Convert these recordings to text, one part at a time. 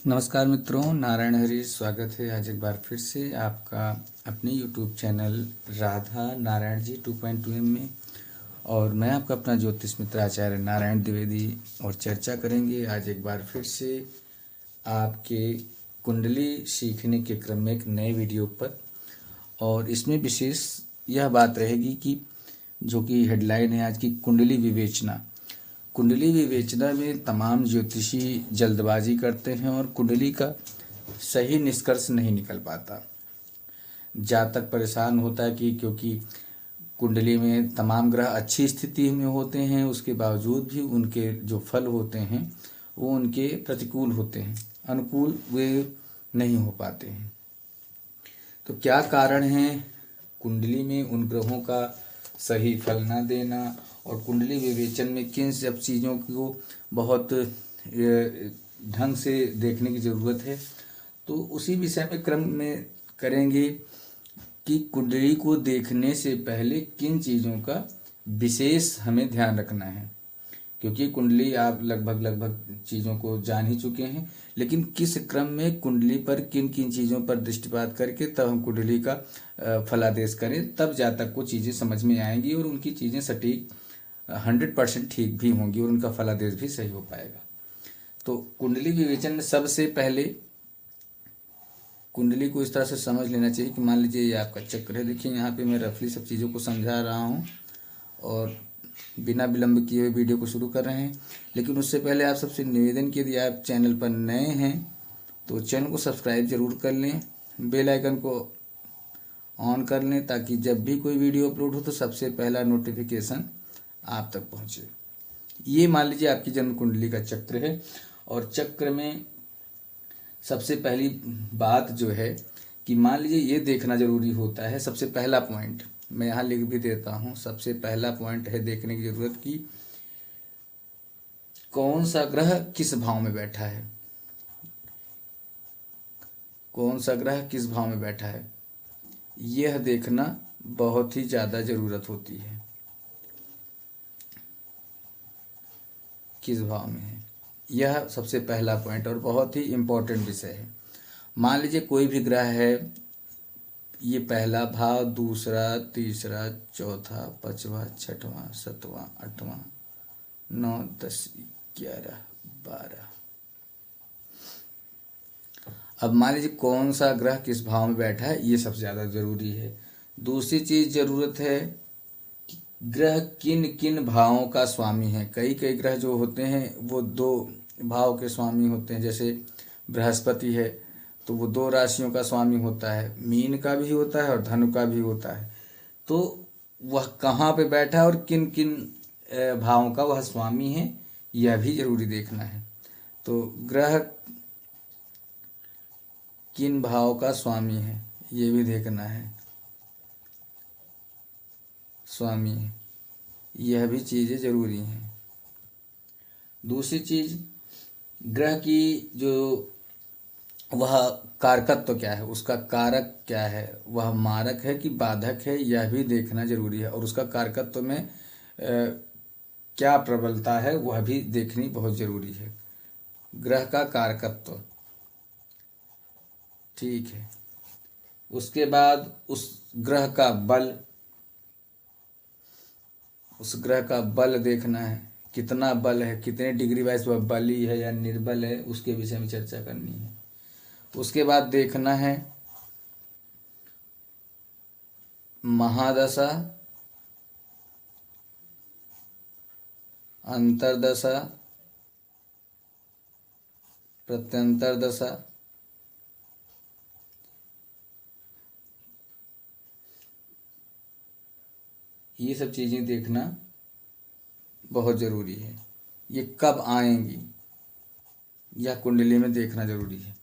नमस्कार मित्रों, नारायण हरि स्वागत है आज एक बार फिर से आपका अपने YouTube चैनल राधा नारायण जी 2.2 में। और मैं आपका अपना ज्योतिष मित्र आचार्य नारायण द्विवेदी और चर्चा करेंगे आज एक बार फिर से आपके कुंडली सीखने के क्रम में एक नए वीडियो पर। और इसमें विशेष यह बात रहेगी कि जो कि हेडलाइन है आज की, कुंडली विवेचना। कुंडली विवेचना में तमाम ज्योतिषी जल्दबाजी करते हैं और कुंडली का सही निष्कर्ष नहीं निकल पाता। जातक परेशान होता है कि क्योंकि कुंडली में तमाम ग्रह अच्छी स्थिति में होते हैं, उसके बावजूद भी उनके जो फल होते हैं वो उनके प्रतिकूल होते हैं, अनुकूल वे नहीं हो पाते हैं। तो क्या कारण है कुंडली में उन ग्रहों का सही फल ना देना, और कुंडली विवेचन में किन सब चीज़ों को बहुत ढंग से देखने की ज़रूरत है, तो उसी विषय में क्रम में करेंगे कि कुंडली को देखने से पहले किन चीज़ों का विशेष हमें ध्यान रखना है। क्योंकि कुंडली आप लगभग चीज़ों को जान ही चुके हैं, लेकिन किस क्रम में कुंडली पर किन किन चीज़ों पर दृष्टिपात करके तब हम कुंडली का फलादेश करें, तब जातक को चीज़ें समझ में आएंगी और उनकी चीज़ें सटीक 100% ठीक भी होंगी और उनका फलादेश भी सही हो पाएगा। तो कुंडली विवेचन में सबसे पहले कुंडली को इस तरह से समझ लेना चाहिए कि मान लीजिए ये आपका चक्र है। देखिए यहाँ पे मैं रफली सब चीज़ों को समझा रहा हूँ और बिना विलंब किए हुए वीडियो को शुरू कर रहे हैं। लेकिन उससे पहले आप सबसे निवेदन कि यदि आप चैनल पर नए हैं तो चैनल को सब्सक्राइब जरूर कर लें, बेल आइकन को ऑन कर लें, ताकि जब भी कोई वीडियो अपलोड हो तो सबसे पहला नोटिफिकेशन आप तक पहुँचे। ये मान लीजिए आपकी जन्म कुंडली का चक्र है, और चक्र में सबसे पहली बात जो है कि मान लीजिए ये देखना जरूरी होता है। सबसे पहला पॉइंट मैं यहाँ लिख भी देता हूँ। सबसे पहला पॉइंट है देखने की जरूरत कि कौन सा ग्रह किस भाव में बैठा है, कौन सा ग्रह किस भाव में बैठा है, यह देखना बहुत ही ज़्यादा ज़रूरत होती है। किस भाव में है, यह सबसे पहला पॉइंट और बहुत ही इम्पोर्टेंट विषय है। मान लीजिए कोई भी ग्रह है, ये पहला भाव, दूसरा, तीसरा, चौथा, पांचवा, छठवां, सातवां, आठवां, 9, 10, 11, 12। अब मान लीजिए कौन सा ग्रह किस भाव में बैठा है, ये सबसे ज़्यादा ज़रूरी है। दूसरी चीज़ ज़रूरत है कि ग्रह किन किन भावों का स्वामी है। कई कई ग्रह जो होते हैं वो 2 भाव के स्वामी होते हैं। जैसे बृहस्पति है तो वो 2 राशियों का स्वामी होता है, मीन का भी होता है और धनु का भी होता है। तो वह कहाँ पे बैठा है और किन किन भावों का वह स्वामी है, यह भी जरूरी देखना है। तो ग्रह किन भाव का स्वामी है ये भी देखना है, स्वामी है, यह भी चीज़ें ज़रूरी हैं। दूसरी चीज़, ग्रह की जो वह कारकत्व क्या है, उसका कारक क्या है, वह मारक है कि बाधक है, यह भी देखना जरूरी है। और उसका कारकत्व में क्या प्रबलता है वह भी देखनी बहुत जरूरी है। ग्रह का कारकत्व, ठीक है। उसके बाद उस ग्रह का बल, उस ग्रह का बल देखना है, कितना बल है, कितने डिग्री वाइज वह बली है या निर्बल है, उसके विषय में चर्चा करनी है। उसके बाद देखना है महादशा, अंतरदशा, प्रत्यंतर दशा, ये सब चीज़ें देखना बहुत ज़रूरी है। ये कब आएंगी यह कुंडली में देखना ज़रूरी है।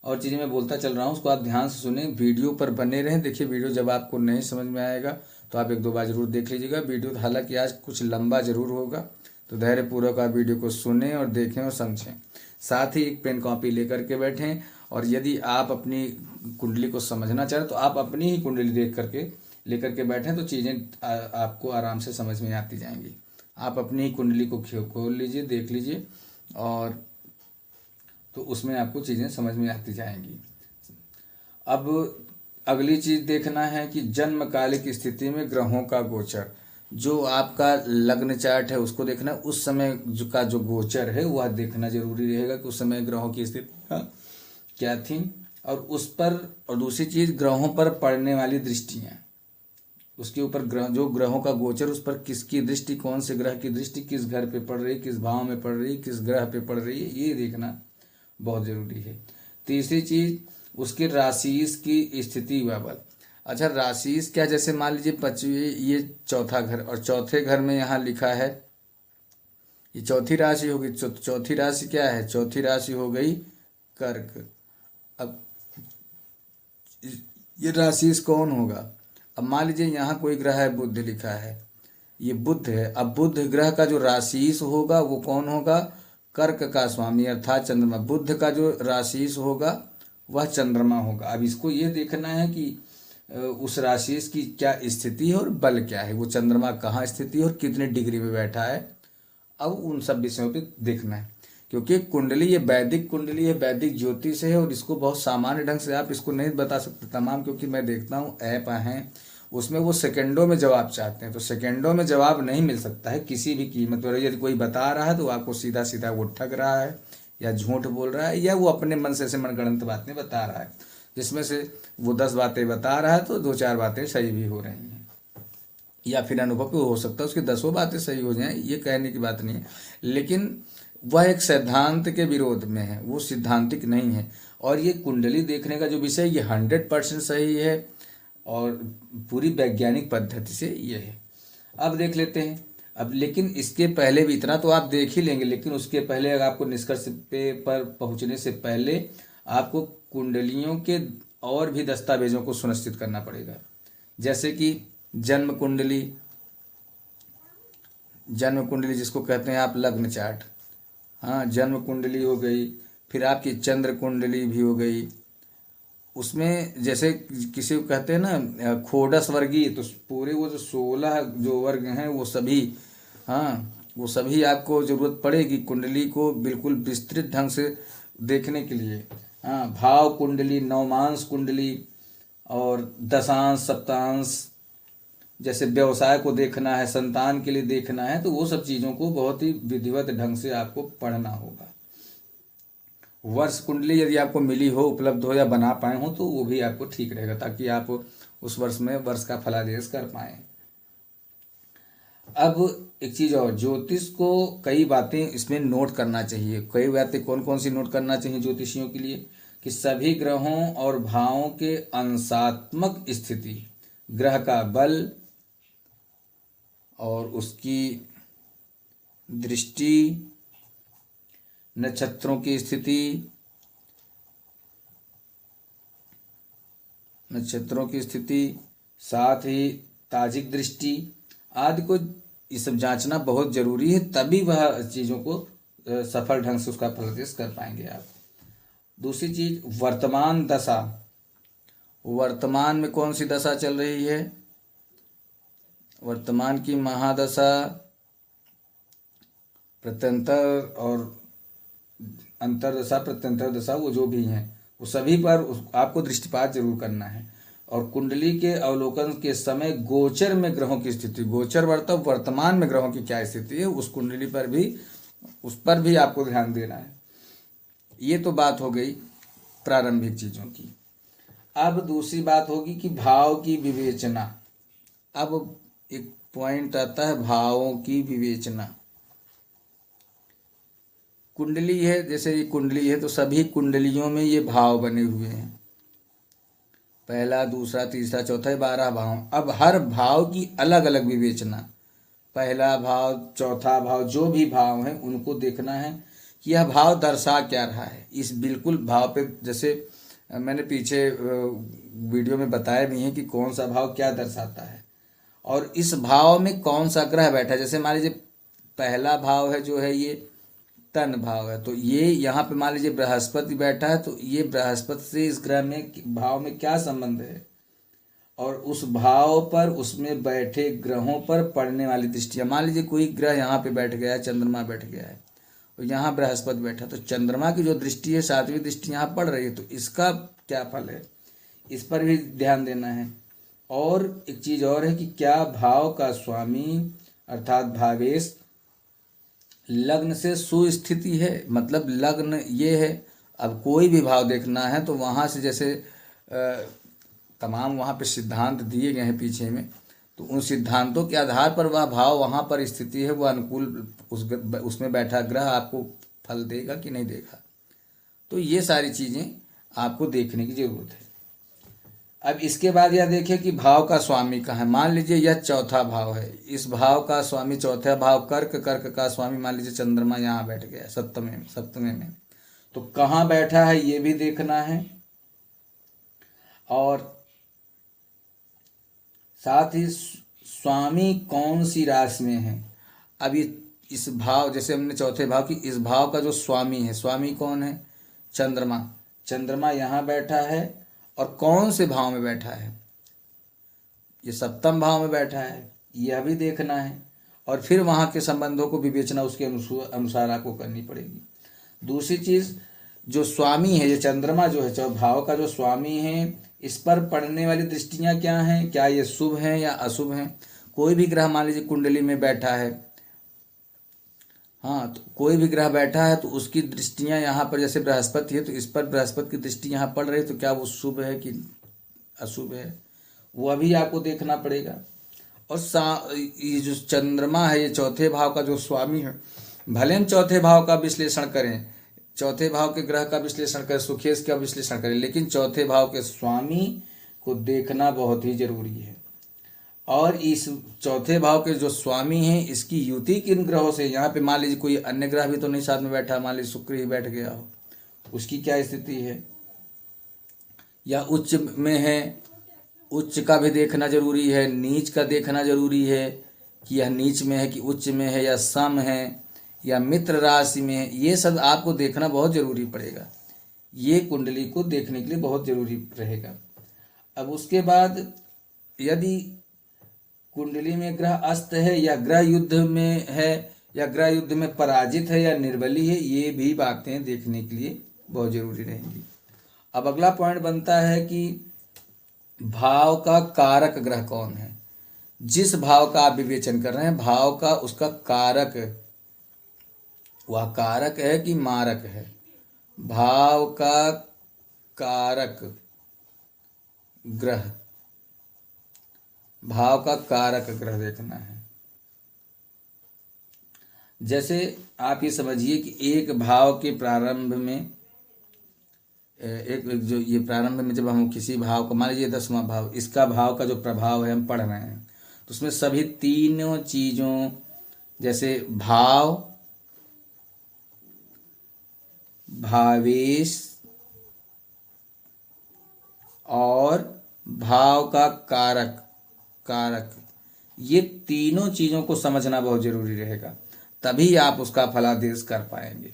और चीज़ें मैं बोलता चल रहा हूँ उसको आप ध्यान से सुने, वीडियो पर बने रहें। देखिए वीडियो जब आपको नहीं समझ में आएगा तो आप 1-2 बार ज़रूर देख लीजिएगा। वीडियो हालांकि आज कुछ लंबा ज़रूर होगा, तो धैर्यपूर्वक आप वीडियो को सुनें और देखें और समझें। साथ ही एक पेन कॉपी लेकर के बैठें। और यदि आप अपनी कुंडली को समझना चाहें तो आप अपनी ही कुंडली देख करके लेकर के बैठें, तो चीज़ें आपको आराम से समझ में आती जाएंगी। आप अपनी ही कुंडली को खोल लीजिए, देख लीजिए। और तो उसमें आपको चीज़ें समझ में आती जाएंगी। अब अगली चीज़ देखना है कि जन्मकालिक स्थिति में ग्रहों का गोचर, जो आपका लग्न चार्ट है उसको देखना है, उस समय जो गोचर है वह देखना जरूरी रहेगा कि उस समय ग्रहों की स्थिति क्या थी, और उस पर, और दूसरी चीज़ ग्रहों पर पड़ने वाली दृष्टियाँ, उसके ऊपर जो ग्रहों का गोचर उस पर किसकी दृष्टि, कौन से ग्रह की दृष्टि किस घर पे पड़ रही, किस भाव में पड़ रही, किस ग्रह पे पड़ रही है, ये देखना बहुत ज़रूरी है। तीसरी चीज़ उसके राशिस की स्थिति व बल। अच्छा, राशिस क्या, जैसे मान लीजिए 25, ये चौथा घर, और चौथे घर में यहाँ लिखा है, ये चौथी राशि होगी। चौथी राशि क्या है, चौथी राशि हो गई कर्क। अब ये राशिस कौन होगा, अब मान लीजिए यहाँ कोई ग्रह है, बुध लिखा है, ये बुध है। अब बुध ग्रह का जो राशिस होगा वो कौन होगा, कर्क का स्वामी अर्थात चंद्रमा। बुध का जो राशिस होगा वह चंद्रमा होगा। अब इसको ये देखना है कि उस राशिस की क्या स्थिति है और बल क्या है, वो चंद्रमा कहाँ स्थिति है और कितने डिग्री में बैठा है। अब उन सब विषयों पे देखना है, क्योंकि कुंडली ये वैदिक कुंडली है, वैदिक ज्योतिष है, और इसको बहुत सामान्य ढंग से आप इसको नहीं बता सकते तमाम, क्योंकि मैं देखता हूँ ऐप हैं उसमें वो सेकंडों में जवाब चाहते हैं, तो सेकंडों में जवाब नहीं मिल सकता है किसी भी कीमत पर। यदि कोई बता रहा है तो आपको सीधा सीधा वो ठग रहा है या झूठ बोल रहा है, या वो अपने मन से ऐसे मनगढ़ंत बातें बता रहा है, जिसमें से वो 10 बातें बता रहा है तो 2-4 बातें सही भी हो रही हैं, या फिर अनुभव पे हो सकता है उसकी 10 बातें सही हो जाएं, ये कहने की बात नहीं है, लेकिन वह एक सिद्धांत के विरोध में है, वो सिद्धांतिक नहीं है। और ये कुंडली देखने का जो विषय ये 100% सही है और पूरी वैज्ञानिक पद्धति से ये है। अब देख लेते हैं। अब लेकिन इसके पहले भी, इतना तो आप देख ही लेंगे, लेकिन उसके पहले अगर आपको निष्कर्ष पे पर पहुंचने से पहले आपको कुंडलियों के और भी दस्तावेजों को सुनिश्चित करना पड़ेगा, जैसे कि जन्म कुंडली, जिसको कहते हैं आप लग्न चार्ट, हाँ जन्म कुंडली हो गई, फिर आपकी चंद्र कुंडली भी हो गई। उसमें जैसे किसी को कहते हैं ना खोडस वर्गीय, तो पूरे वो जो 16 जो वर्ग हैं वो सभी, हाँ वो सभी आपको ज़रूरत पड़ेगी कुंडली को बिल्कुल विस्तृत ढंग से देखने के लिए। हाँ, भाव कुंडली, नवमांश कुंडली और दशांश सप्तांश, जैसे व्यवसाय को देखना है, संतान के लिए देखना है, तो वो सब चीज़ों को बहुत ही विधिवत ढंग से आपको पढ़ना होगा। वर्ष कुंडली यदि आपको मिली हो, उपलब्ध हो या बना पाए हो तो वो भी आपको ठीक रहेगा, ताकि आप उस वर्ष में वर्ष का फलादेश कर पाएँ। अब एक चीज़ और, ज्योतिष को कई बातें इसमें नोट करना चाहिए। कई बातें कौन कौन सी नोट करना चाहिए ज्योतिषियों के लिए, कि सभी ग्रहों और भावों के अंशात्मक स्थिति, ग्रह का बल और उसकी दृष्टि, नक्षत्रों की स्थिति, साथ ही ताजिक दृष्टि आदि को ये सब जांचना बहुत जरूरी है, तभी वह चीज़ों को सफल ढंग से उसका प्रदर्शन कर पाएंगे आप। दूसरी चीज, वर्तमान दशा, वर्तमान में कौन सी दशा चल रही है, वर्तमान की महादशा, प्रत्यंतर और अंतरदशा, प्रत्यंतर दशा, वो जो भी हैं वो सभी पर आपको दृष्टिपात जरूर करना है। और कुंडली के अवलोकन के समय गोचर में ग्रहों की स्थिति, गोचर वर्तमान में ग्रहों की क्या स्थिति है, उस कुंडली पर भी, उस पर भी आपको ध्यान देना है। ये तो बात हो गई प्रारंभिक चीज़ों की। अब दूसरी बात होगी कि भाव की विवेचना। अब एक पॉइंट आता है भावों की विवेचना। कुंडली है, जैसे ये कुंडली है तो सभी कुंडलियों में ये भाव बने हुए हैं, पहला, दूसरा, तीसरा, चौथा, 12 भाव। अब हर भाव की अलग अलग विवेचना, पहला भाव, चौथा भाव, जो भी भाव हैं उनको देखना है कि यह भाव दर्शा क्या रहा है। इस बिल्कुल भाव पे, जैसे मैंने पीछे वीडियो में बताया भी है कि कौन सा भाव क्या दर्शाता है और इस भाव में कौन सा ग्रह बैठा है। जैसे मान लीजिए पहला भाव है जो है ये तन भाव है, तो ये यहाँ पे मान लीजिए बृहस्पति बैठा है, तो ये बृहस्पति से इस ग्रह में भाव में क्या संबंध है, और उस भाव पर उसमें बैठे ग्रहों पर पड़ने वाली दृष्टियाँ। मान लीजिए कोई ग्रह यहाँ पे बैठ गया है, चंद्रमा बैठ गया है, तो यहाँ बृहस्पति बैठा, तो चंद्रमा की जो दृष्टि है, सातवीं दृष्टि यहाँ पड़ रही है, तो इसका क्या फल है, इस पर भी ध्यान देना है। और एक चीज़ और है कि क्या भाव का स्वामी अर्थात भावेश लग्न से सुस्थिति है, मतलब लग्न ये है। अब कोई भी भाव देखना है तो वहाँ से जैसे तमाम वहाँ पे सिद्धांत दिए गए हैं पीछे में, तो उन सिद्धांतों के आधार पर वह भाव वहाँ पर स्थिति है, वह अनुकूल उसमें बैठा ग्रह आपको फल देगा कि नहीं देगा। तो ये सारी चीज़ें आपको देखने की जरूरत है। अब इसके बाद यह देखिए कि भाव का स्वामी कहाँ है। मान लीजिए यह चौथा भाव है, इस भाव का स्वामी चौथा भाव कर्क, कर्क का स्वामी मान लीजिए चंद्रमा यहाँ बैठ गया सप्तमे में, तो कहाँ बैठा है ये भी देखना है। और साथ ही स्वामी कौन सी राशि में है। अब ये इस भाव, जैसे हमने चौथे भाव की, इस भाव का जो स्वामी है, स्वामी कौन है, चंद्रमा। चंद्रमा यहाँ बैठा है और कौन से भाव में बैठा है, ये सप्तम भाव में बैठा है, यह भी देखना है। और फिर वहाँ के संबंधों को विवेचना उसके अनुसार आपको करनी पड़ेगी। दूसरी चीज़, जो स्वामी है, ये चंद्रमा जो है भाव का जो स्वामी है, इस पर पड़ने वाली दृष्टियाँ क्या हैं, क्या ये शुभ हैं या अशुभ हैं। कोई भी ग्रह मान लीजिए कुंडली में बैठा है, हाँ, तो कोई भी ग्रह बैठा है तो उसकी दृष्टियाँ यहाँ पर, जैसे बृहस्पति है तो इस पर बृहस्पति की दृष्टि यहाँ पड़ रही है, तो क्या वो शुभ है कि अशुभ है, वह भी आपको देखना पड़ेगा। और ये जो चंद्रमा है, ये चौथे भाव का जो स्वामी है, भले हम चौथे भाव का विश्लेषण करें, चौथे भाव के ग्रह का विश्लेषण करें, सुखेश का विश्लेषण करें, लेकिन चौथे भाव के स्वामी को देखना बहुत ही जरूरी है। और इस चौथे भाव के जो स्वामी हैं, इसकी युति किन ग्रहों से, यहाँ पे मान लीजिए कोई अन्य ग्रह भी तो नहीं साथ में बैठा, मान लीजिए शुक्र ही बैठ गया हो, उसकी क्या स्थिति है, या उच्च में है, उच्च का भी देखना जरूरी है, नीच का देखना जरूरी है कि यह नीच में है कि उच्च में है, या सम है या मित्र राशि में है, ये सब आपको देखना बहुत जरूरी पड़ेगा। ये कुंडली को देखने के लिए बहुत जरूरी रहेगा। अब उसके बाद यदि कुंडली में ग्रह अस्त है या ग्रह युद्ध में है या ग्रह युद्ध में पराजित है या निर्बली है, ये भी बातें देखने के लिए बहुत जरूरी रहेंगी। अब अगला पॉइंट बनता है कि भाव का कारक ग्रह कौन है। जिस भाव का आप विवेचन कर रहे हैं, भाव का उसका कारक, वह कारक है कि मारक है। भाव का कारक ग्रह, भाव का कारक ग्रह देखना है। जैसे आप ये समझिए कि एक भाव के प्रारंभ में, एक जो ये प्रारंभ में जब हम किसी भाव को, मान लीजिए 10वां भाव, इसका भाव का जो प्रभाव है हम पढ़ रहे हैं, तो उसमें सभी तीनों चीज़ों, जैसे भाव, भावेश और भाव का कारक, ये तीनों चीज़ों को समझना बहुत जरूरी रहेगा, तभी आप उसका फलादेश कर पाएंगे।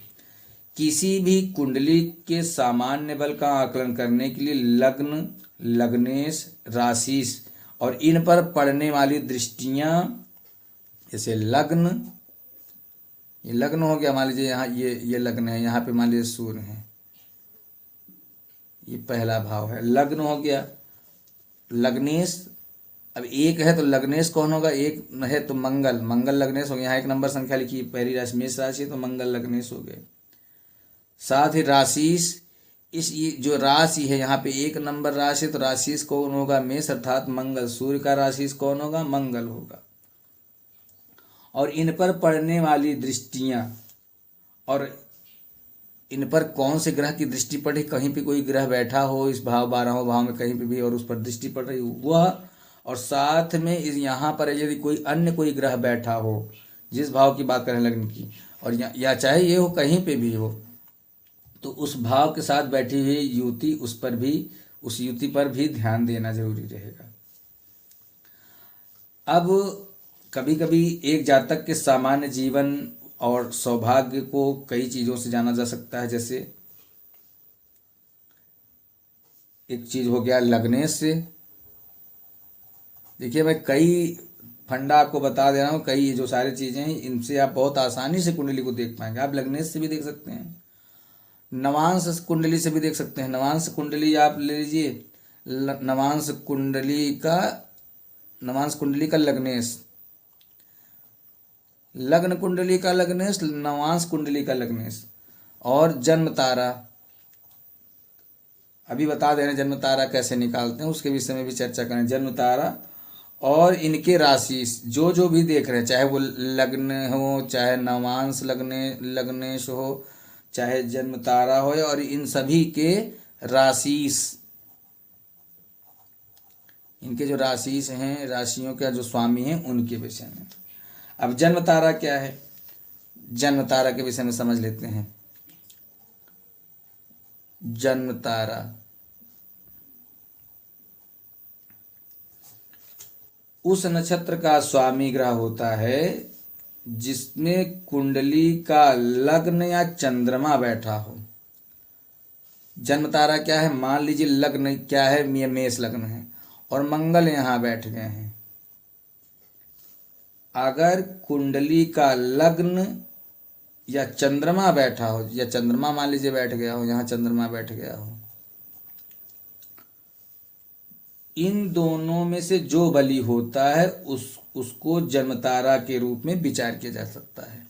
किसी भी कुंडली के सामान्य बल का आकलन करने के लिए लग्न, लग्नेश, राशिश और इन पर पड़ने वाली दृष्टियां, जैसे लग्न, ये लग्न हो गया, मान लीजिए यहाँ ये लग्न है, यहाँ पे मान लीजिए सूर्य है, ये पहला भाव है, लग्न हो गया। लग्नेश, अब एक है तो लग्नेश कौन होगा, एक है तो मंगल, मंगल लग्नेश हो गया। यहाँ एक नंबर संख्या लिखी, पहली राशि मेष राशि तो मंगल लग्नेश हो गए। साथ ही राशिश, ये जो राशि है यहाँ पे एक नंबर राशि, तो राशिश कौन होगा, मेष अर्थात मंगल, सूर्य का राशिश कौन होगा, मंगल होगा। और इन पर पड़ने वाली दृष्टियाँ, और इन पर कौन से ग्रह की दृष्टि पड़े, कहीं पे कोई ग्रह बैठा हो इस भाव 12वें भाव में कहीं पे भी और उस पर दृष्टि पड़ रही हो वह, और साथ में इस यहाँ पर यदि कोई अन्य कोई ग्रह बैठा हो, जिस भाव की बात करें लग्न की, और या चाहे ये हो कहीं पे भी हो, तो उस भाव के साथ बैठी हुई युति, उस पर भी, उस युति पर भी ध्यान देना जरूरी रहेगा। अब कभी कभी एक जातक के सामान्य जीवन और सौभाग्य को कई चीज़ों से जाना जा सकता है। जैसे एक चीज़ हो गया लग्नेश से, देखिए मैं कई फंडा आपको बता दे रहा हूँ, कई जो सारी चीज़ें हैं इनसे आप बहुत आसानी से कुंडली को देख पाएंगे। आप लग्नेश से भी देख सकते हैं, नवांश कुंडली से भी देख सकते हैं। नवांश कुंडली आप ले लीजिए, नवांश कुंडली का लग्नेश, लग्न कुंडली का लग्नेश, नवांश कुंडली का लग्नेश, और जन्म तारा। अभी बता दे रहे हैं जन्म तारा कैसे निकालते हैं, उसके विषय में भी चर्चा करें। जन्म तारा और इनके राशि जो जो भी देख रहे हैं, चाहे वो लग्न हो, चाहे नवांश लग्नेश हो, चाहे जन्म तारा हो, और इन सभी के राशिस, इनके जो राशिस हैं, राशियों का जो स्वामी हैं, उनके विषय में। अब जन्म तारा क्या है, जन्म तारा के विषय में समझ लेते हैं। जन्म तारा उस नक्षत्र का स्वामी ग्रह होता है जिसमें कुंडली का लग्न या चंद्रमा बैठा हो। जन्म तारा क्या है, मान लीजिए लग्न क्या है, मेष लग्न है और मंगल यहाँ बैठ गए हैं। अगर कुंडली का लग्न या चंद्रमा बैठा हो, या चंद्रमा मान लीजिए बैठ गया हो, यहाँ चंद्रमा बैठ गया हो, इन दोनों में से जो बली होता है उसको जन्म तारा के रूप में विचार किया जा सकता है।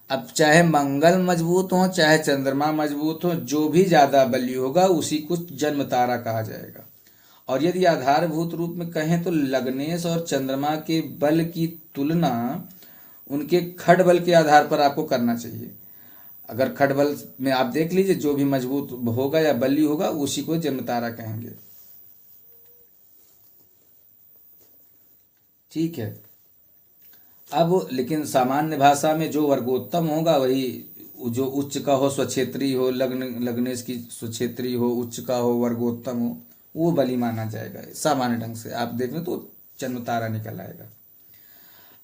अब चाहे मंगल मजबूत हो, चाहे चंद्रमा मजबूत हो, जो भी ज़्यादा बली होगा उसी को जन्म तारा कहा जाएगा। और यदि आधारभूत रूप में कहें तो लग्नेश और चंद्रमा के बल की तुलना उनके खड़ बल के आधार पर आपको करना चाहिए। अगर खड़ बल में आप देख लीजिए, जो भी मजबूत होगा या बली होगा उसी को जन्म तारा कहेंगे। ठीक है। अब लेकिन सामान्य भाषा में जो वर्गोत्तम होगा वही, जो उच्च का हो, स्वक्षेत्री हो, लग्नेश की स्वक्षेत्री हो, उच्च का हो, वर्गोत्तम हो, वो बलि माना जाएगा। सामान्य ढंग से आप देख लें तो जन्म तारा निकल आएगा।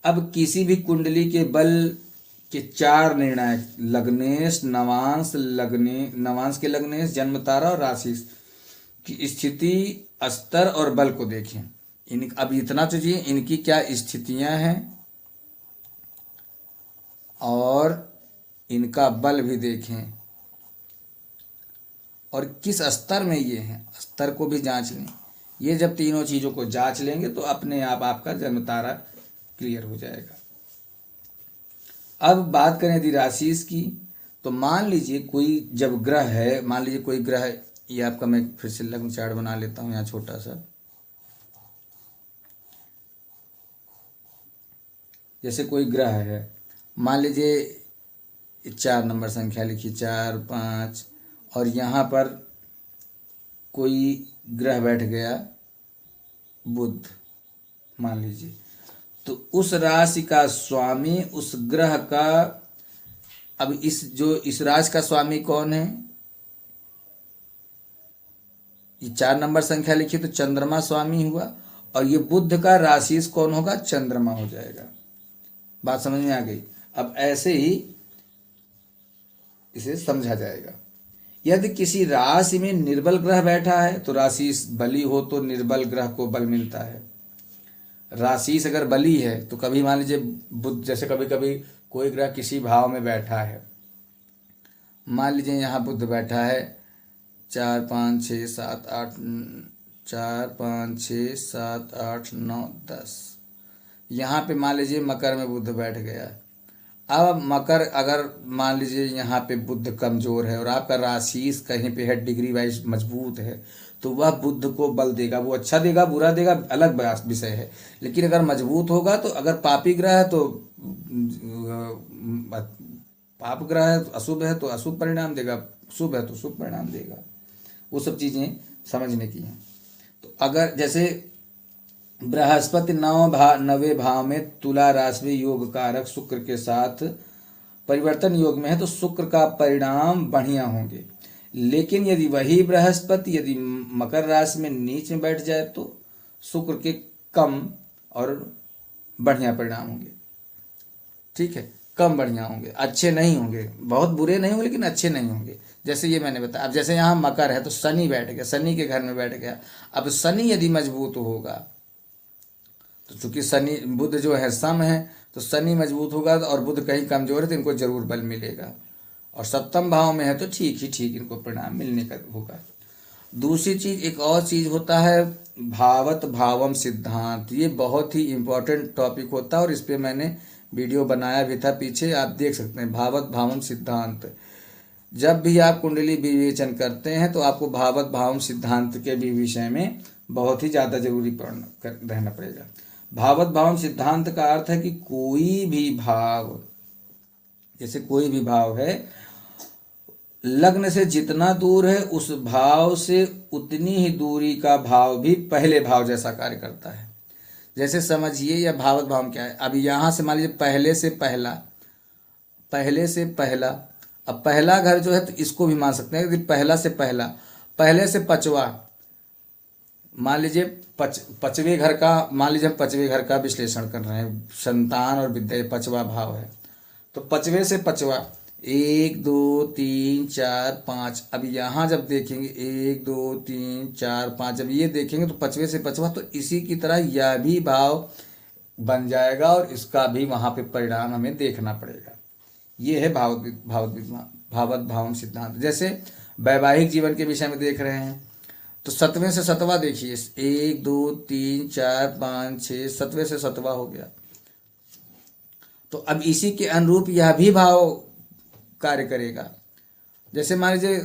अब किसी भी कुंडली के बल के 4 निर्णायक, लग्नेश, नवांश के लग्नेश, जन्म तारा और राशि की स्थिति, स्तर और बल को देखें। अब इतना तो चाहिए, इनकी क्या स्थितियां हैं और इनका बल भी देखें, और किस स्तर में ये हैं, स्तर को भी जांच लें। ये जब तीनों चीज़ों को जांच लेंगे तो अपने आप आपका जन्म तारा क्लियर हो जाएगा। अब बात करें यदि राशि की, तो मान लीजिए कोई जब ग्रह है, मान लीजिए कोई ग्रह, ये आपका मैं फिर से लग्न चार्ट बना लेता हूँ यहाँ छोटा सा। जैसे कोई ग्रह है, मान लीजिए 4 नंबर संख्या लिखी, 4, 5, और यहाँ पर कोई ग्रह बैठ गया बुध मान लीजिए, तो उस राशि का स्वामी उस ग्रह का, अब इस राशि का स्वामी कौन है, ये 4 नंबर संख्या लिखी तो चंद्रमा स्वामी हुआ, और ये बुध का राशि कौन होगा, चंद्रमा हो जाएगा। बात समझ में आ गई। अब ऐसे ही इसे समझा जाएगा। यदि किसी राशि में निर्बल ग्रह बैठा है तो राशि बली हो तो निर्बल ग्रह को बल मिलता है। राशि अगर बली है तो कभी मान लीजिए बुध, जैसे कभी कभी कोई ग्रह किसी भाव में बैठा है, मान लीजिए यहाँ बुध बैठा है 4, 5, 6, 7, 8, 4, 5, 6, 7, 8, 9, 10, यहाँ पे मान लीजिए मकर में बुध बैठ गया। अब मकर, अगर मान लीजिए यहाँ पे बुध कमजोर है और आपका राशि कहीं पे है डिग्री वाइज मजबूत है, तो वह बुध को बल देगा। वो अच्छा देगा बुरा देगा अलग विषय है, लेकिन अगर मजबूत होगा तो, अगर पापी ग्रह है तो पाप ग्रह है, अशुभ है तो अशुभ परिणाम देगा, शुभ है तो शुभ परिणाम देगा। वो सब चीज़ें समझने की हैं। तो अगर जैसे बृहस्पति 9वें भाव में तुला राशि में योग कारक शुक्र के साथ परिवर्तन योग में है, तो शुक्र का परिणाम बढ़िया होंगे। लेकिन यदि वही बृहस्पति यदि मकर राशि में नीच में बैठ जाए तो शुक्र के कम और बढ़िया परिणाम होंगे। ठीक है, कम बढ़िया होंगे, अच्छे नहीं होंगे, बहुत बुरे नहीं होंगे लेकिन अच्छे नहीं होंगे। जैसे ये मैंने बताया। अब जैसे यहाँ मकर है तो शनि बैठ गया, शनि के घर में बैठ गया। अब शनि यदि मजबूत होगा तो चूंकि शनि बुध जो है सम है, तो शनि मजबूत होगा और बुध कहीं कमजोर है तो इनको जरूर बल मिलेगा। और सप्तम भाव में है तो ठीक ही ठीक इनको परिणाम मिलने का होगा। दूसरी चीज, एक और चीज होता है भावत भावम सिद्धांत। ये बहुत ही इम्पोर्टेंट टॉपिक होता है और इस पे मैंने वीडियो बनाया भी था पीछे, आप देख सकते हैं। भावत भावम सिद्धांत, जब भी आप कुंडली विवेचन करते हैं तो आपको भावत भावम सिद्धांत के भी विषय में बहुत ही ज़्यादा जरूरी रहना पड़ेगा। भावत भावम सिद्धांत का अर्थ है कि कोई भी भाव, जैसे कोई भी भाव है, लग्न से जितना दूर है उस भाव से उतनी ही दूरी का भाव भी पहले भाव जैसा कार्य करता है। जैसे समझिए यह भावत भाव क्या है। अब यहाँ से मान लीजिए पहले से पहला, पहले से पहला, अब पहला घर जो है तो इसको भी मान सकते हैं कि पहला से पहला, पहले से पचवा, मान लीजिए पचवे घर का, मान लीजिए हम पचवे घर का विश्लेषण कर रहे हैं, संतान और विद्या पचवा भाव है, तो पचवे से पचवा, 1 2 3 4 5। अब यहाँ जब देखेंगे 1 2 3 4 5, जब ये देखेंगे तो पचवे से पचवा, तो इसी की तरह यह भी भाव बन जाएगा और इसका भी वहाँ पे परिणाम हमें देखना पड़ेगा। ये है भावत भावम सिद्धांत। जैसे वैवाहिक जीवन के विषय में देख रहे हैं तो 7वें से 7वां देखिए, 1 2 3 4 5 6, 7वें से 7वां हो गया। तो अब इसी के अनुरूप यह भी भाव कार्य करेगा। जैसे मान लीजिए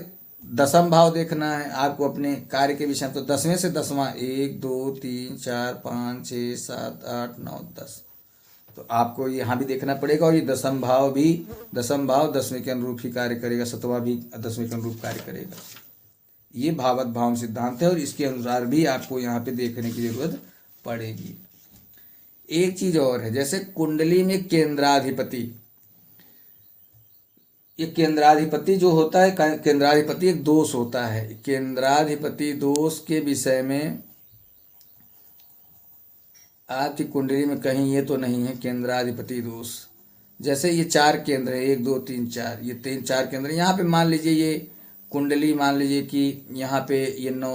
10वां भाव देखना है आपको अपने कार्य के विषय में, तो 10वें से 10वां, 1 2 3 4 5 6 7 8 9 10, तो आपको यहाँ भी देखना पड़ेगा। और ये 10वां भाव भी, 10वां भाव 10वें के अनुरूप ही कार्य करेगा, 7वां भी 10वें के अनुरूप कार्य करेगा। ये भावत भाव सिद्धांत है और इसके अनुसार भी आपको यहाँ पे देखने की जरूरत पड़ेगी। एक चीज और है, जैसे कुंडली में केंद्राधिपति, ये केंद्राधिपति जो होता है, केंद्राधिपति एक दोष होता है। केंद्राधिपति दोष के विषय में आपकी कुंडली में कहीं ये तो नहीं है केंद्राधिपति दोष। जैसे ये 4 केंद्र है, 1 2 3 4, ये 4 केंद्र, यहाँ पे मान लीजिए ये कुंडली, मान लीजिए कि यहाँ पे ये 9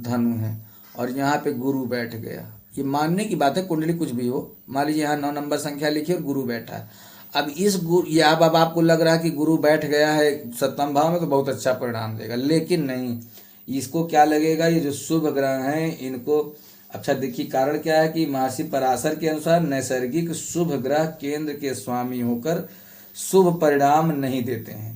धनु है और यहाँ पे गुरु बैठ गया। ये मानने की बात है, कुंडली कुछ भी हो, मान लीजिए यहाँ 9 नंबर संख्या लिखी और गुरु बैठा है। अब इस गुरु, या अब आपको लग रहा है कि गुरु बैठ गया है 7वें भाव में तो बहुत अच्छा परिणाम देगा, लेकिन नहीं, इसको क्या लगेगा, ये जो शुभ ग्रह हैं इनको, अच्छा देखिए कारण क्या है कि महर्षि पराशर के अनुसार नैसर्गिक शुभ ग्रह केंद्र के स्वामी होकर शुभ परिणाम नहीं देते हैं,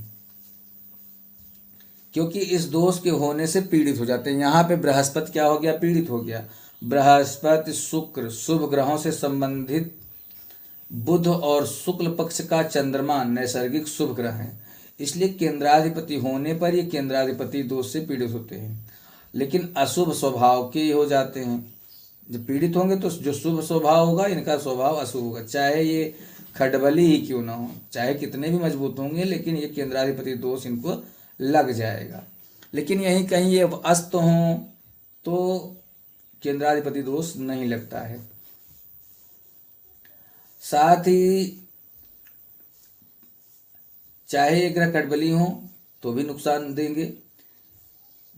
क्योंकि इस दोष के होने से पीड़ित हो जाते हैं। यहाँ पे बृहस्पति क्या हो गया, पीड़ित हो गया। बृहस्पति शुक्र शुभ ग्रहों से संबंधित, बुध और शुक्ल पक्ष का चंद्रमा नैसर्गिक शुभ ग्रह है, इसलिए केंद्राधिपति होने पर ये केंद्राधिपति दोष से पीड़ित होते हैं, लेकिन अशुभ स्वभाव के हो जाते हैं। जब पीड़ित होंगे तो जो शुभ स्वभाव होगा इनका स्वभाव अशुभ होगा, चाहे ये खडबली ही क्यों ना हो, चाहे कितने भी मजबूत होंगे, लेकिन ये केंद्राधिपति दोष इनको लग जाएगा। लेकिन यहीं कहीं ये अस्त हों तो केंद्राधिपति दोष नहीं लगता है। साथ ही चाहे ये ग्रह कटबली हो तो भी नुकसान देंगे।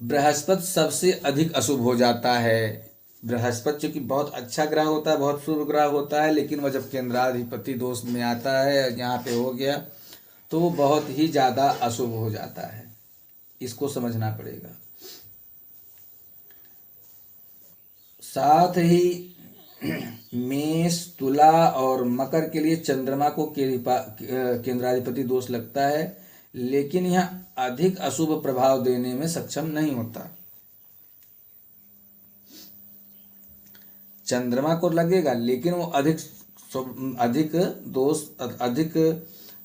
बृहस्पति सबसे अधिक अशुभ हो जाता है। बृहस्पति चूंकि बहुत अच्छा ग्रह होता है, बहुत शुभ ग्रह होता है, लेकिन वह जब केंद्राधिपति दोष में आता है, यहाँ पे हो गया, तो वो बहुत ही ज़्यादा अशुभ हो जाता है। इसको समझना पड़ेगा। साथ ही मेष, तुला और मकर के लिए चंद्रमा को केंद्राधिपति दोष लगता है, लेकिन यह अधिक अशुभ प्रभाव देने में सक्षम नहीं होता। चंद्रमा को लगेगा लेकिन वो अधिक दोष, अधिक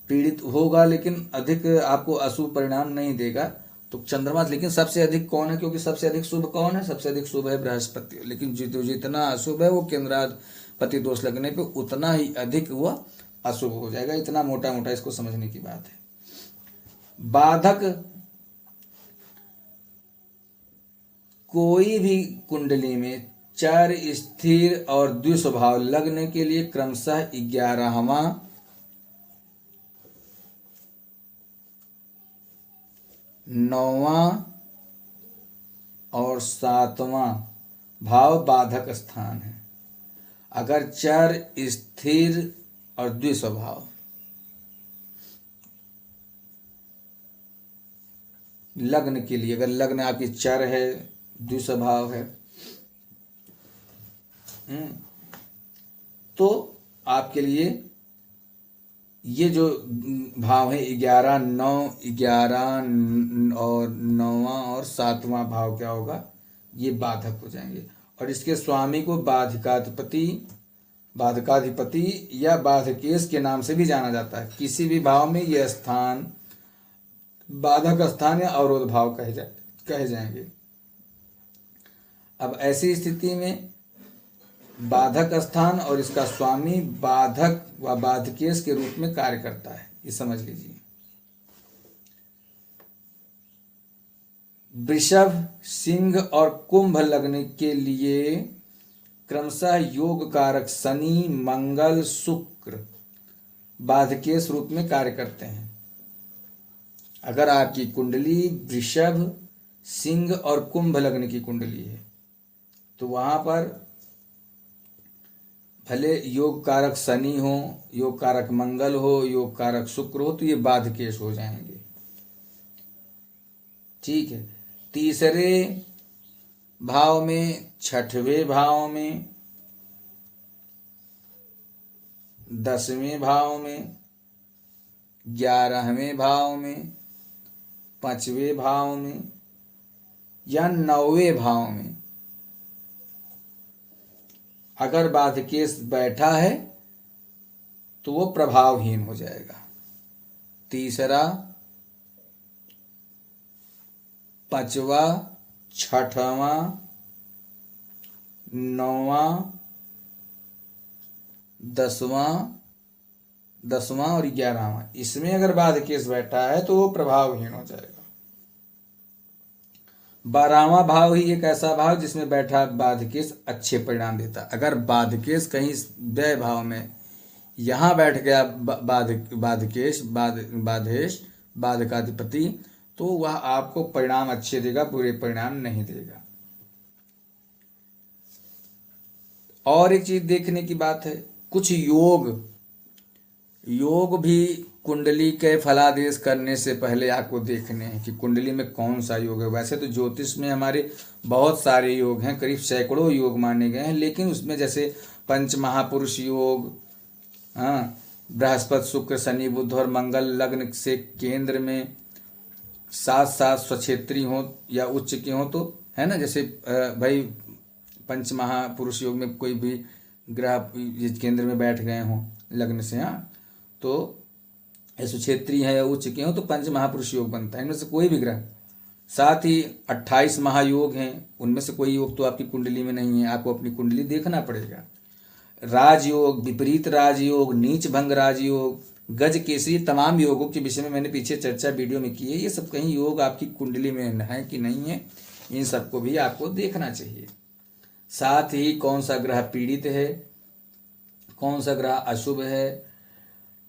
पीड़ित होगा, लेकिन अधिक आपको अशुभ परिणाम नहीं देगा। तो चंद्रमा, लेकिन सबसे अधिक कौन है, क्योंकि सबसे अधिक शुभ कौन है, सबसे अधिक शुभ है बृहस्पति, लेकिन जितना अशुभ है वो केंद्राधिपति दोष लगने पे उतना ही अधिक वह अशुभ हो जाएगा। इतना मोटा मोटा इसको समझने की बात है। बाधक, कोई भी कुंडली में चर, स्थिर और द्विस्वभाव लगने के लिए क्रमशः 11वां, 9वां और 7वां भाव बाधक स्थान है। अगर चर, स्थिर और द्विस्वभाव, लग्न के लिए अगर लग्न आपकी चर है, द्विस्वभाव है, तो आपके लिए ये जो भाव है 11, 9, 11 और 9वां और 7वां भाव क्या होगा, ये बाधक हो जाएंगे। और इसके स्वामी को बाधकाधिपति या बाधकेश के नाम से भी जाना जाता है। किसी भी भाव में यह स्थान बाधक स्थान या अवरोध भाव कहे जाएंगे। अब ऐसी स्थिति में बाधक स्थान और इसका स्वामी बाधक व बाधकेश के रूप में कार्य करता है, ये समझ लीजिए। वृषभ, सिंह और कुंभ लग्न के लिए क्रमशः योग कारक शनि, मंगल, शुक्र बाधकेश रूप में कार्य करते हैं। अगर आपकी कुंडली वृषभ, सिंह और कुंभ लग्न की कुंडली है तो वहां पर भले योग कारक शनि हो, योग कारक मंगल हो, योग कारक शुक्र हो, तो ये बाधकेश हो जाएंगे। ठीक है। तीसरे भाव में, छठवें भाव में, 10वें भाव में, 11वें भाव में, 5वें भाव में या 9वें भाव में अगर बाधकेश बैठा है तो वो प्रभावहीन हो जाएगा। तीसरा, 5वां, 6वां, 9वां, 10वां और 11वां, इसमें अगर बाधकेश बैठा है तो वो प्रभावहीन हो जाएगा। 12वां भाव ही एक ऐसा भाव जिसमें बैठा बाधकेश अच्छे परिणाम देता। अगर बाधकेश कहीं व्यय भाव में यहाँ बैठ गया बाधकेश बाधकाधिपति, तो वह आपको परिणाम अच्छे देगा, बुरे परिणाम नहीं देगा। और एक चीज देखने की बात है, कुछ योग भी कुंडली के फलादेश करने से पहले आपको देखने हैं कि कुंडली में कौन सा योग है। वैसे तो ज्योतिष में हमारे बहुत सारे योग हैं, करीब सैकड़ों योग माने गए हैं, लेकिन उसमें जैसे पंच महापुरुष योग, बृहस्पति, शुक्र, शनि, बुध और मंगल लग्न से केंद्र में 7 स्वक्षेत्री हो या उच्च के हो तो है ना, जैसे भाई पंच महापुरुष योग में कोई भी ग्रह केंद्र में बैठ गए हों लग्न से, तो सुक्षेत्री है या उच्च के हो तो पंच महापुरुष योग बनता है। इनमें से कोई भी ग्रह, साथ ही 28 महायोग हैं, उनमें से कोई योग तो आपकी कुंडली में नहीं है, आपको अपनी कुंडली देखना पड़ेगा। राजयोग, विपरीत राजयोग, नीच भंग राजयोग, गज केसरी, तमाम योगों के विषय में मैंने पीछे चर्चा वीडियो में की है। ये सब कहीं योग आपकी कुंडली में है कि नहीं है, इन सबको भी आपको देखना चाहिए। साथ ही कौन सा ग्रह पीड़ित है, कौन सा ग्रह अशुभ है।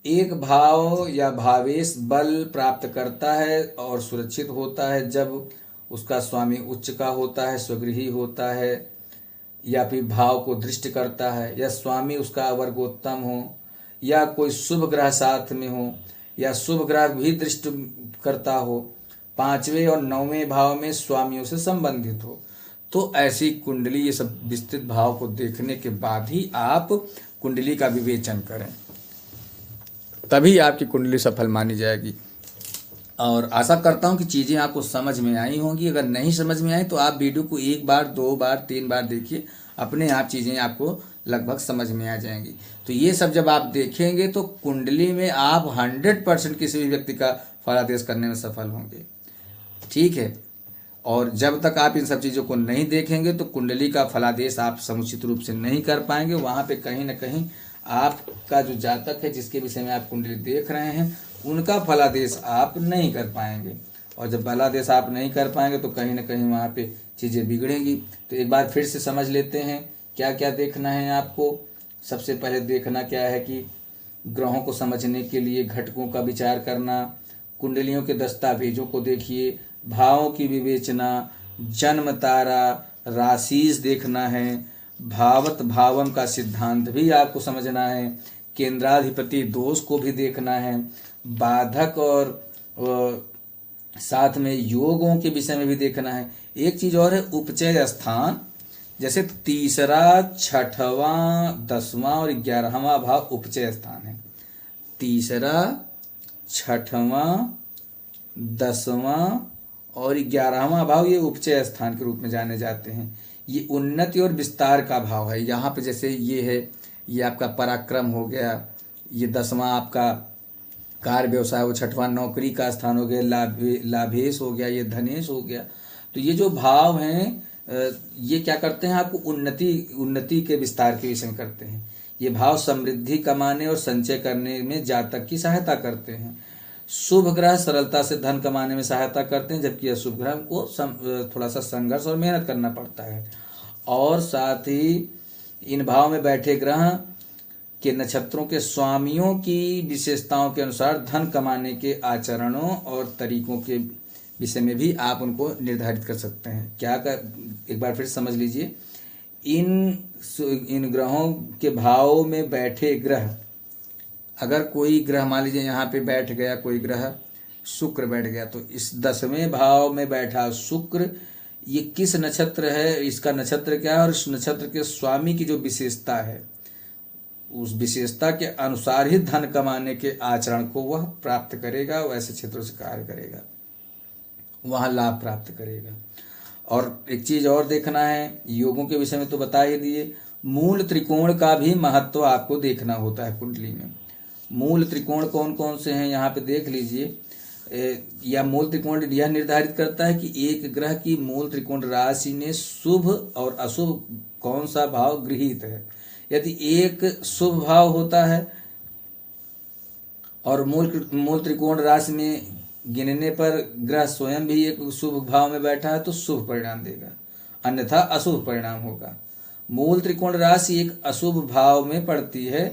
एक भाव या भावेश बल प्राप्त करता है और सुरक्षित होता है जब उसका स्वामी उच्च का होता है, स्वगृही होता है, या फिर भाव को दृष्ट करता है, या स्वामी उसका वर्गोत्तम हो, या कोई शुभ ग्रह साथ में हो, या शुभ ग्रह भी दृष्ट करता हो, 5वें और 9वें भाव में स्वामियों से संबंधित हो। तो ऐसी कुंडली, ये सब विस्तृत भाव को देखने के बाद ही आप कुंडली का विवेचन करें, तभी आपकी कुंडली सफल मानी जाएगी। और आशा करता हूं कि चीज़ें आपको समझ में आई होंगी। अगर नहीं समझ में आई तो आप वीडियो को 1 बार, 2 बार, 3 बार देखिए, अपने आप चीज़ें आपको लगभग समझ में आ जाएंगी। तो ये सब जब आप देखेंगे तो कुंडली में आप 100% किसी भी व्यक्ति का फलादेश करने में सफल होंगे। ठीक है। और जब तक आप इन सब चीज़ों को नहीं देखेंगे तो कुंडली का फलादेश आप समुचित रूप से नहीं कर पाएंगे। वहाँ पे कहीं ना कहीं आपका जो जातक है, जिसके विषय में आप कुंडली देख रहे हैं, उनका फलादेश आप नहीं कर पाएंगे। और जब फलादेश आप नहीं कर पाएंगे तो कहीं ना कहीं वहाँ पे चीज़ें बिगड़ेंगी। तो एक बार फिर से समझ लेते हैं क्या क्या देखना है आपको। सबसे पहले देखना क्या है कि ग्रहों को समझने के लिए घटकों का विचार करना, कुंडलियों के दस्तावेजों को देखिए, भावों की विवेचना, जन्म तारा, राशिस देखना है, भावत भावम का सिद्धांत भी आपको समझना है, केंद्राधिपति दोष को भी देखना है, बाधक और साथ में योगों के विषय में भी देखना है। एक चीज और है, उपचय स्थान, जैसे तीसरा, छठवां, 10वां और 11वां भाव उपचय स्थान है। तीसरा, छठवां, 10वां और 11वां भाव ये उपचय स्थान के रूप में जाने जाते हैं। ये उन्नति और विस्तार का भाव है। यहाँ पे जैसे ये है, ये आपका पराक्रम हो गया, ये 10वां आपका कार्य व्यवसाय, वो 6वां नौकरी का स्थान हो गया, लाभेश हो गया, ये धनेश हो गया। तो ये जो भाव हैं ये क्या करते हैं, आपको उन्नति के विस्तार के विषय में करते हैं। ये भाव समृद्धि कमाने और संचय करने में जातक की सहायता करते हैं। शुभ ग्रह सरलता से धन कमाने में सहायता करते हैं, जबकि अशुभ ग्रह को थोड़ा सा संघर्ष और मेहनत करना पड़ता है। और साथ ही इन भाव में बैठे ग्रह के नक्षत्रों के स्वामियों की विशेषताओं के अनुसार धन कमाने के आचरणों और तरीकों के विषय में भी आप उनको निर्धारित कर सकते हैं। क्या एक बार फिर समझ लीजिए, इन ग्रहों के भाव में बैठे ग्रह, अगर कोई ग्रह मान लीजिए यहाँ पे बैठ गया, कोई ग्रह शुक्र बैठ गया, तो इस 10वें भाव में बैठा शुक्र, ये किस नक्षत्र है, इसका नक्षत्र क्या है और इस नक्षत्र के स्वामी की जो विशेषता है, उस विशेषता के अनुसार ही धन कमाने के आचरण को वह प्राप्त करेगा, वैसे क्षेत्रों से कार्य करेगा, वहाँ लाभ प्राप्त करेगा। और एक चीज और देखना है, योगों के विषय में तो बता ही दिए, मूल त्रिकोण का भी महत्व आपको देखना होता है कुंडली में। मूल त्रिकोण कौन कौन से हैं यहाँ पे देख लीजिए। या मूल त्रिकोण यह निर्धारित करता है कि एक ग्रह की मूल त्रिकोण राशि में शुभ और अशुभ कौन सा भाव गृहीत है। यदि एक शुभ भाव होता है और मूल त्रिकोण राशि में गिनने पर ग्रह स्वयं भी एक शुभ भाव में बैठा है तो शुभ परिणाम देगा, अन्यथा अशुभ परिणाम होगा। मूल त्रिकोण राशि एक अशुभ भाव में पड़ती है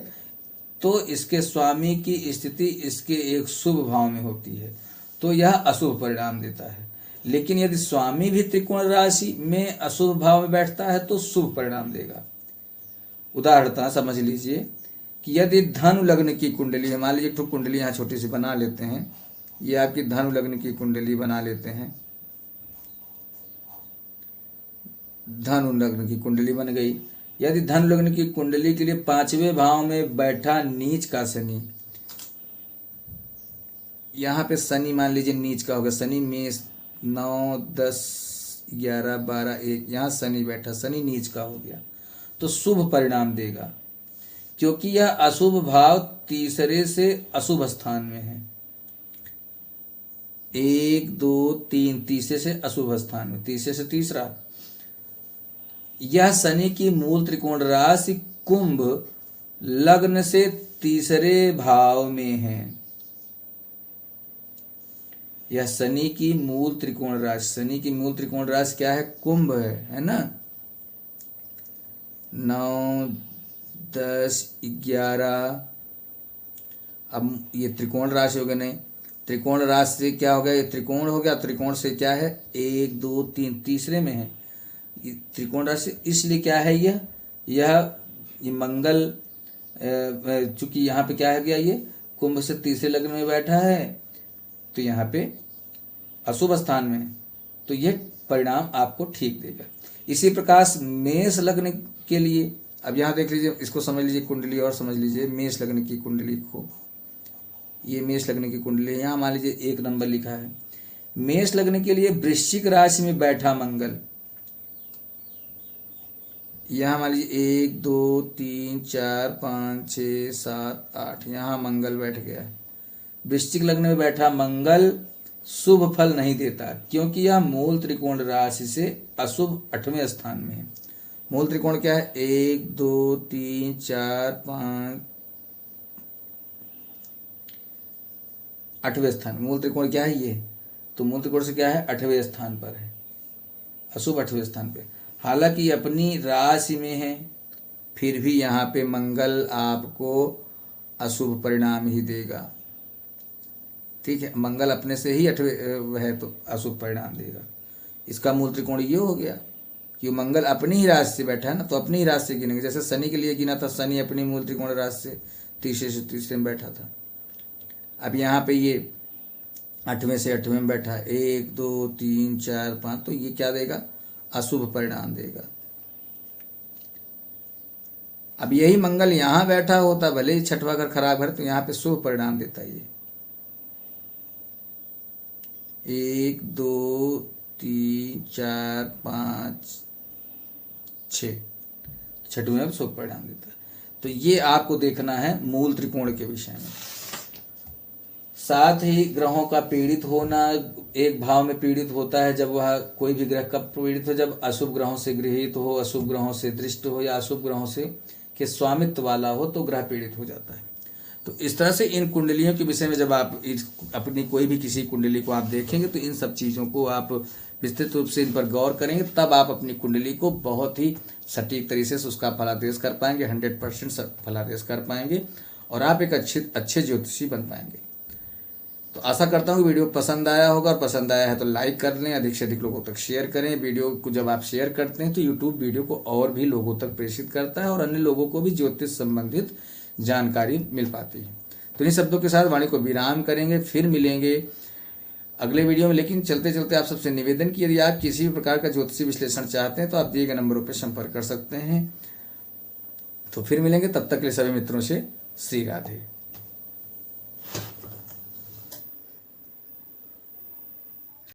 तो इसके स्वामी की स्थिति इसके एक शुभ भाव में होती है, तो यह अशुभ परिणाम देता है। लेकिन यदि स्वामी भी त्रिकोण राशि में अशुभ भाव में बैठता है तो शुभ परिणाम देगा। उदाहरणतः समझ लीजिए कि यदि धनु लग्न की कुंडली है, मान लीजिए एक कुंडली यहाँ छोटी सी बना लेते हैं, ये आपकी धनु लग्न की कुंडली बना लेते हैं, धनु लग्न की कुंडली बन गई। यदि धनु लग्न की कुंडली के लिए 5वें भाव में बैठा नीच का शनि, यहाँ पे शनि मान लीजिए नीच का होगा, शनि मेष 9, 10, 11, 12, 1, यहाँ शनि बैठा, शनि नीच का हो गया तो शुभ परिणाम देगा, क्योंकि यह अशुभ भाव तीसरे से अशुभ स्थान में है। 1, 2, 3 तीसरे से अशुभ स्थान में, तीसरे से तीसरा। यह शनि की मूल त्रिकोण राशि कुंभ लग्न से तीसरे भाव में है। यह शनि की मूल त्रिकोण राशि, शनि की मूल त्रिकोण राशि क्या है, कुंभ है ना। 9, 10, 11, अब ये त्रिकोण राशि हो गया, नहीं त्रिकोण राशि से क्या हो गया, ये त्रिकोण हो गया, त्रिकोण से क्या है 1, 2, 3 तीसरे में है। त्रिकोण राशि इसलिए क्या है, ये मंगल, चूंकि यहाँ पे क्या है गया, ये कुंभ से तीसरे लग्न में बैठा है तो यहाँ पे अशुभ स्थान में है, तो यह परिणाम आपको ठीक देगा। इसी प्रकार मेष लग्न के लिए, अब यहाँ देख लीजिए, इसको समझ लीजिए कुंडली और समझ लीजिए मेष लग्न की कुंडली को। ये मेष लग्न की कुंडली है, यहाँ मान लीजिए 1 नंबर लिखा है। मेष लग्न के लिए वृश्चिक राशि में बैठा मंगल, यहाँ मान लीजिए 1, 2, 3, 4, 5, 6, 7, 8, यहाँ मंगल बैठ गया। वृश्चिक लग्न में बैठा मंगल शुभ फल नहीं देता, क्योंकि यह मूल त्रिकोण राशि से अशुभ 8वें स्थान में है। मूल त्रिकोण क्या है, 1, 2, 3, 4, 5, 8वें स्थान। मूल त्रिकोण क्या है ये, तो मूल त्रिकोण से क्या है 8वें स्थान पर है, अशुभ 8वें स्थान पे। हालांकि अपनी राशि में है, फिर भी यहाँ पे मंगल आपको अशुभ परिणाम ही देगा। ठीक है, मंगल अपने से ही 8वें है तो अशुभ परिणाम देगा। इसका मूल त्रिकोण ये हो गया कि मंगल अपनी ही राशि से बैठा है ना, तो अपनी ही राशि से गिनेंगे। जैसे शनि के लिए गिना था, शनि अपनी मूल त्रिकोण राशि से तीसरे से तीसरे में बैठा था। अब यहाँ पे ये 8वें से 8वें में बैठा, 1 2 3 4 5, तो ये क्या देगा? अशुभ परिणाम देगा। अब यही मंगल यहाँ बैठा होता, भले ही 6वां घर खराब घर, तो यहाँ पे शुभ परिणाम देता है। ये 1 2 3 4 5 6, 6वें में शुभ परिणाम देता है। तो ये आपको देखना है मूल त्रिकोण के विषय में। साथ ही ग्रहों का पीड़ित होना, एक भाव में पीड़ित होता है जब वह कोई भी ग्रह कब पीड़ित हो? जब अशुभ ग्रहों से गृहीत हो, अशुभ ग्रहों से दृष्ट हो, या अशुभ ग्रहों से के स्वामित्व वाला हो, तो ग्रह पीड़ित हो जाता है। तो इस तरह से इन कुंडलियों के विषय में जब आप अपनी कोई भी किसी कुंडली को आप देखेंगे, तो इन सब चीज़ों को आप विस्तृत रूप से इन पर गौर करेंगे, तब आप अपनी कुंडली को बहुत ही सटीक तरीके से उसका फलादेश कर पाएंगे, 100% फलादेश कर पाएंगे, और आप एक अच्छे ज्योतिषी बन पाएंगे। तो आशा करता हूँ वीडियो पसंद आया होगा, और पसंद आया है तो लाइक कर लें, अधिक से अधिक लोगों तक शेयर करें। वीडियो को जब आप शेयर करते हैं तो यूट्यूब वीडियो को और भी लोगों तक प्रेषित करता है, और अन्य लोगों को भी ज्योतिष संबंधित जानकारी मिल पाती है। तो इन शब्दों के साथ वाणी को विराम करेंगे, फिर मिलेंगे अगले वीडियो में। लेकिन चलते चलते आप सबसे निवेदन कि यदि आप किसी भी प्रकार का ज्योतिषी विश्लेषण चाहते हैं तो आप दिए गए नंबरों पर संपर्क कर सकते हैं। तो फिर मिलेंगे, तब तक के लिए सभी मित्रों से श्री राधे।